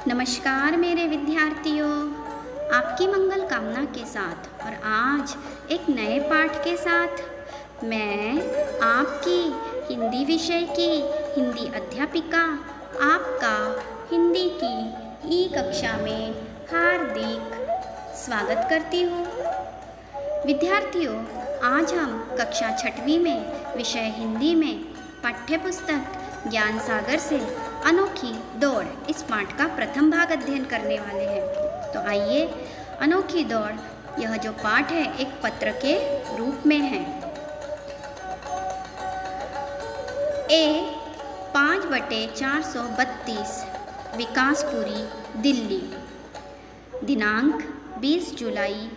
नमस्कार मेरे विद्यार्थियों, आपकी मंगल कामना के साथ और आज एक नए पाठ के साथ मैं आपकी हिंदी विषय की हिंदी अध्यापिका आपका हिंदी की ई कक्षा में हार्दिक स्वागत करती हूँ। विद्यार्थियों, आज हम कक्षा 6वीं में विषय हिंदी में पाठ्यपुस्तक ज्ञान सागर से अनोखी दौड़ इस पाठ का प्रथम भाग अध्ययन करने वाले हैं। तो आइए, अनोखी दौड़ यह जो पाठ है एक पत्र के रूप में है। ए 5/432 विकासपुरी दिल्ली, दिनांक 20 जुलाई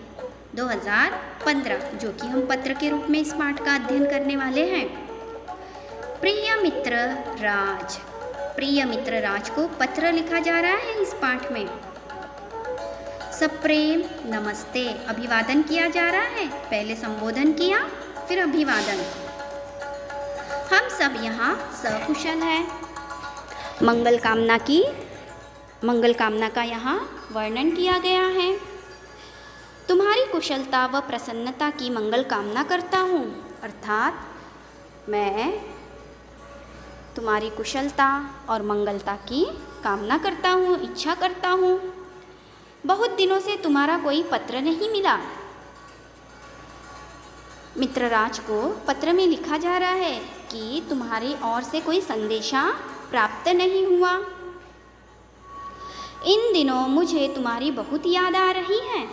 2015, जो कि हम पत्र के रूप में इस पाठ का अध्ययन करने वाले हैं। प्रिय मित्र राज, प्रिय मित्र राज को पत्र लिखा जा रहा है इस पाठ में। सप्रेम नमस्ते, अभिवादन किया जा रहा है। पहले संबोधन किया, फिर अभिवादन। हम सब यहाँ सकुशल हैं। मंगल कामना का यहाँ वर्णन किया गया है। तुम्हारी कुशलता व प्रसन्नता की मंगल कामना करता हूँ, अर्थात मैं तुम्हारी कुशलता और मंगलता की कामना करता हूँ, इच्छा करता हूँ। बहुत दिनों से तुम्हारा कोई पत्र नहीं मिला। मित्रराज को पत्र में लिखा जा रहा है कि तुम्हारी ओर से कोई संदेशा प्राप्त नहीं हुआ। इन दिनों मुझे तुम्हारी बहुत याद आ रही है।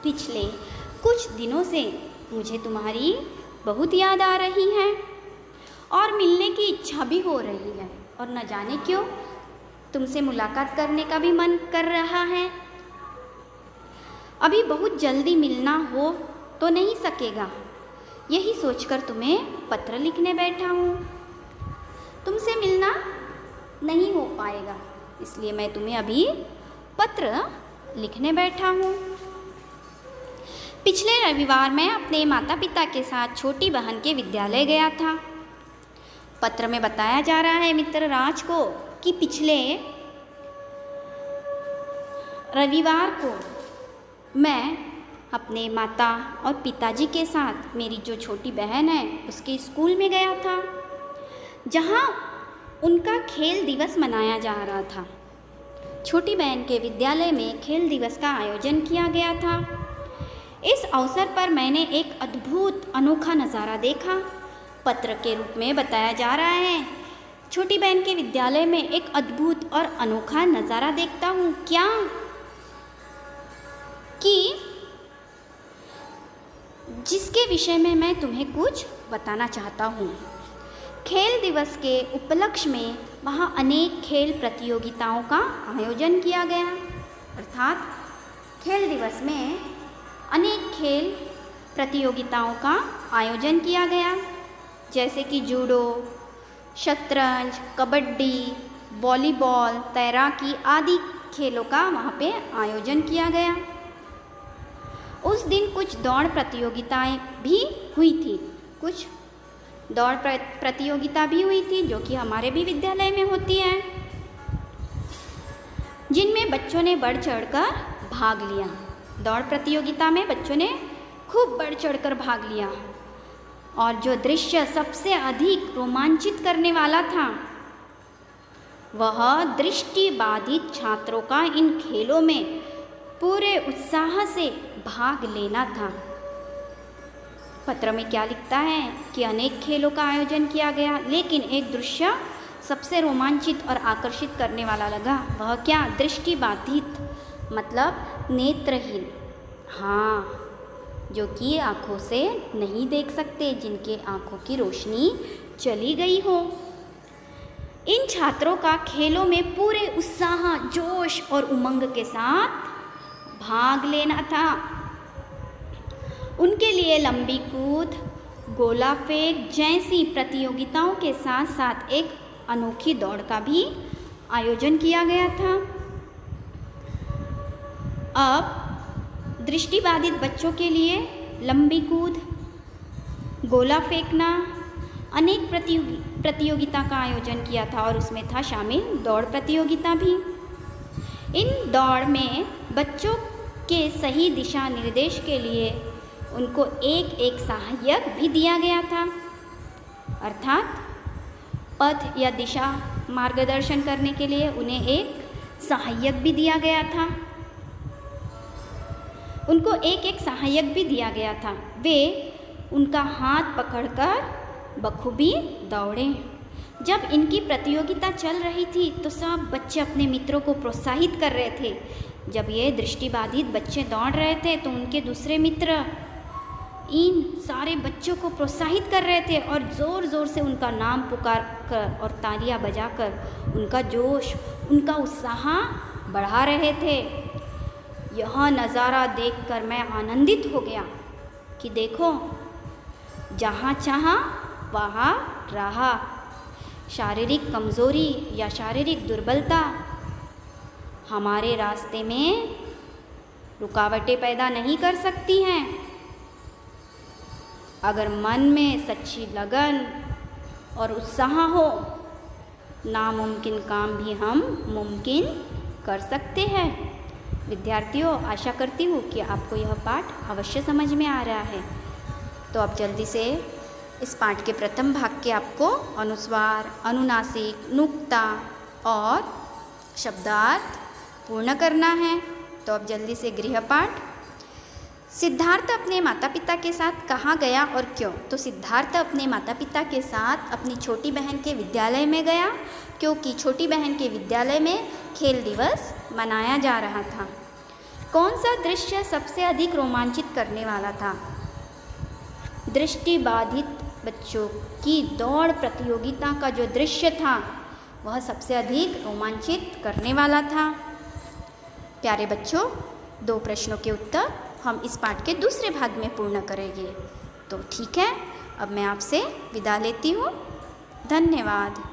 पिछले कुछ दिनों से मुझे तुम्हारी बहुत याद आ रही है और मिलने की इच्छा भी हो रही है, और न जाने क्यों तुमसे मुलाकात करने का भी मन कर रहा है। अभी बहुत जल्दी मिलना हो तो नहीं सकेगा, यही सोचकर तुम्हें पत्र लिखने बैठा हूँ। तुमसे मिलना नहीं हो पाएगा, इसलिए मैं तुम्हें अभी पत्र लिखने बैठा हूँ। पिछले रविवार मैं अपने माता पिता के साथ छोटी बहन के विद्यालय गया था। पत्र में बताया जा रहा है मित्र राज को कि पिछले रविवार को मैं अपने माता और पिताजी के साथ मेरी जो छोटी बहन है उसके स्कूल में गया था, जहां उनका खेल दिवस मनाया जा रहा था। छोटी बहन के विद्यालय में खेल दिवस का आयोजन किया गया था। इस अवसर पर मैंने एक अद्भुत अनोखा नज़ारा देखा। पत्र के रूप में बताया जा रहा है, छोटी बहन के विद्यालय में एक अद्भुत और अनोखा नज़ारा देखता हूँ। क्या कि जिसके विषय में मैं तुम्हें कुछ बताना चाहता हूँ। खेल दिवस के उपलक्ष्य में वहाँ अनेक खेल प्रतियोगिताओं का आयोजन किया गया, अर्थात खेल दिवस में अनेक खेल प्रतियोगिताओं का आयोजन किया गया, जैसे कि जूडो, शतरंज, कबड्डी, वॉलीबॉल, तैराकी आदि खेलों का वहाँ पे आयोजन किया गया। उस दिन कुछ दौड़ प्रतियोगिताएं भी हुई थी, कुछ दौड़ प्रतियोगिता भी हुई थी जो कि हमारे भी विद्यालय में होती है, जिनमें बच्चों ने बढ़ चढ़कर भाग लिया। दौड़ प्रतियोगिता में बच्चों ने खूब बढ़ चढ़कर भाग लिया, और जो दृश्य सबसे अधिक रोमांचित करने वाला था वह दृष्टिबाधित छात्रों का इन खेलों में पूरे उत्साह से भाग लेना था। पत्र में क्या लिखता है कि अनेक खेलों का आयोजन किया गया, लेकिन एक दृश्य सबसे रोमांचित और आकर्षित करने वाला लगा। वह क्या? दृष्टिबाधित मतलब नेत्रहीन, हाँ, जो कि आँखों से नहीं देख सकते, जिनके आँखों की रोशनी चली गई हो। इन छात्रों का खेलों में पूरे उत्साह, जोश और उमंग के साथ भाग लेना था। उनके लिए लंबी कूद, गोला फेंक जैसी प्रतियोगिताओं के साथ साथ एक अनोखी दौड़ का भी आयोजन किया गया था। अब दृष्टिबाधित बच्चों के लिए लंबी कूद, गोला फेंकना, अनेक प्रतियोगिता का आयोजन किया था और उसमें था शामिल दौड़ प्रतियोगिता भी। इन दौड़ में बच्चों के सही दिशा निर्देश के लिए उनको एक एक सहायक भी दिया गया था, अर्थात पथ या दिशा मार्गदर्शन करने के लिए उन्हें एक सहायक भी दिया गया था। उनको एक एक सहायक भी दिया गया था। वे उनका हाथ पकड़कर बखूबी दौड़े। जब इनकी प्रतियोगिता चल रही थी तो सब बच्चे अपने मित्रों को प्रोत्साहित कर रहे थे। जब ये दृष्टिबाधित बच्चे दौड़ रहे थे तो उनके दूसरे मित्र इन सारे बच्चों को प्रोत्साहित कर रहे थे और ज़ोर ज़ोर से उनका नाम पुकार कर और तालियां बजाकर उनका जोश, उनका उत्साह बढ़ा रहे थे। यह नज़ारा देखकर मैं आनंदित हो गया कि देखो, जहाँ चाहा वहाँ रहा। शारीरिक कमज़ोरी या शारीरिक दुर्बलता हमारे रास्ते में रुकावटें पैदा नहीं कर सकती हैं। अगर मन में सच्ची लगन और उत्साह हो, नामुमकिन काम भी हम मुमकिन कर सकते हैं। विद्यार्थियों, आशा करती हूँ कि आपको यह पाठ अवश्य समझ में आ रहा है। तो अब जल्दी से इस पाठ के प्रथम भाग के आपको अनुस्वार, अनुनासिक, नुक्ता और शब्दार्थ पूर्ण करना है। तो अब जल्दी से गृहपाठ। सिद्धार्थ अपने माता पिता के साथ कहाँ गया और क्यों? तो सिद्धार्थ अपने माता पिता के साथ अपनी छोटी बहन के विद्यालय में गया, क्योंकि छोटी बहन के विद्यालय में खेल दिवस मनाया जा रहा था। कौन सा दृश्य सबसे अधिक रोमांचित करने वाला था? दृष्टिबाधित बच्चों की दौड़ प्रतियोगिता का जो दृश्य था वह सबसे अधिक रोमांचित करने वाला था। प्यारे बच्चों, 2 प्रश्नों के उत्तर हम इस पाठ के दूसरे भाग में पूर्ण करेंगे। तो ठीक है, अब मैं आपसे विदा लेती हूँ। धन्यवाद।